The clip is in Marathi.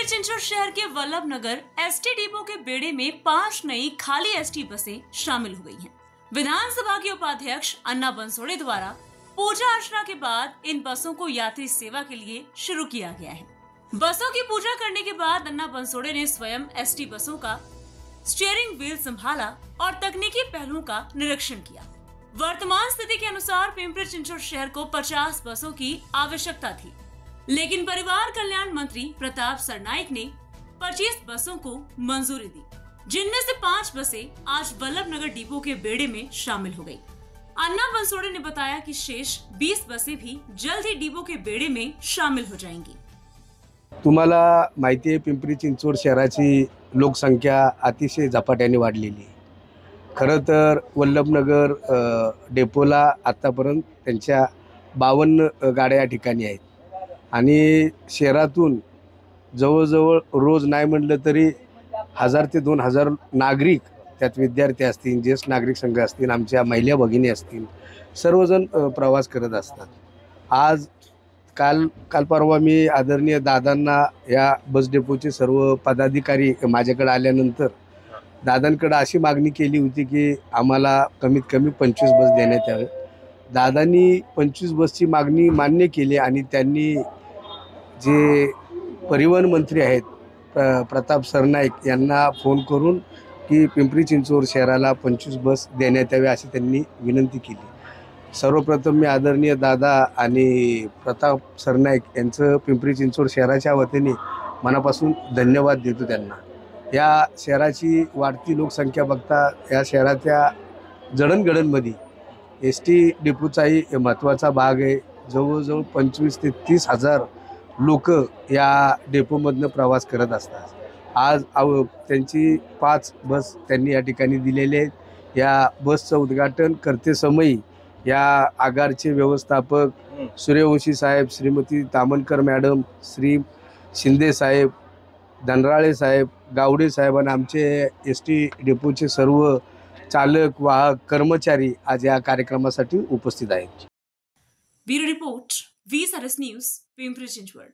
पिंपरी चिंचवड शहर के वल्लभ नगर एसटी डिपो के बेड़े में 5 नई खाली एसटी बसें शामिल हो गई हैं। विधानसभा के उपाध्यक्ष अन्ना बंसोड़े द्वारा पूजा अर्चना के बाद इन बसों को यात्री सेवा के लिए शुरू किया गया है। बसों की पूजा करने के बाद अन्ना बंसोड़े ने स्वयं एसटी बसों का स्टीयरिंग व्हील संभाला और तकनीकी पहलुओं का निरीक्षण किया। वर्तमान स्थिति के अनुसार पिंपरी चिंचवड शहर को 50 बसों की आवश्यकता थी, लेकिन परिवार कल्याण मंत्री प्रताप सरनाइक ने 25 बसों को मंजूरी दी, जिनमें से 5 बसें आज वल्लभ नगर डिपो के बेड़े में शामिल हो गई। अन्ना बंसोड़े ने बताया कि शेष 20 बसें भी जल्द ही डिपो के बेड़े में शामिल हो जाएंगी। तुम्हाला माहिती आहे, पिंपरी चिंचवड शहराची लोकसंख्या अतिशय झपाट्याने वाढलेली आहे। खरं तर वल्लभनगर डेपोला आतापर्यंत त्यांच्या 52 गाड्या या ठिकाणी आहेत आणि शहरातून जवळजवळ रोज नाही म्हटलं तरी 1000 ते 2000 नागरिक, त्यात विद्यार्थी असतील, ज्येष्ठ नागरिक संघ असतील, आमच्या महिला भगिनी असतील, सर्वजण प्रवास करत असतात। आज काल परवा मी आदरणीय दादांना या बस डेपोचे सर्व पदाधिकारी माझ्याकडे आल्यानंतर दादांकडे अशी मागणी केली होती की आम्हाला कमीत कमी 25 बस देण्यात यावे। दादांनी 25 बसची मागणी मान्य केली आणि त्यांनी जे परिवहन मंत्री आहेत प्रताप सरनाईक यांना फोन करून की पिंपरी चिंचवड शहराला 25 बस देण्यात यावे अशी त्यांनी विनंती केली। सर्वप्रथम मी आदरणीय दादा आणि प्रताप सरनाईक यांचं पिंपरी चिंचवड शहराच्या वतीने मनापासून धन्यवाद देतो त्यांना। या शहराची वाढती लोकसंख्या बघता या शहराच्या जडणघडणमध्ये एस टी डिपोचाही महत्त्वाचा भाग आहे। जवळजवळ 25 ते 30 हजार लोक या डेपोमधनं प्रवास करत असतात। आज त्यांची 5 बस त्यांनी या ठिकाणी दिलेले आहेत। या बसचं उद्घाटन करते समय या आगारचे व्यवस्थापक सूर्यवंशी साहेब, श्रीमती तामणकर मॅडम, श्री शिंदे साहेब, धनराळे साहेब, गावडे साहेब आणि आमचे एस टी डेपोचे सर्व चालक, वाहक, कर्मचारी आज या कार्यक्रमासाठी उपस्थित आहेत। Bureau report, VSRS news, Pimpri Chinchwad.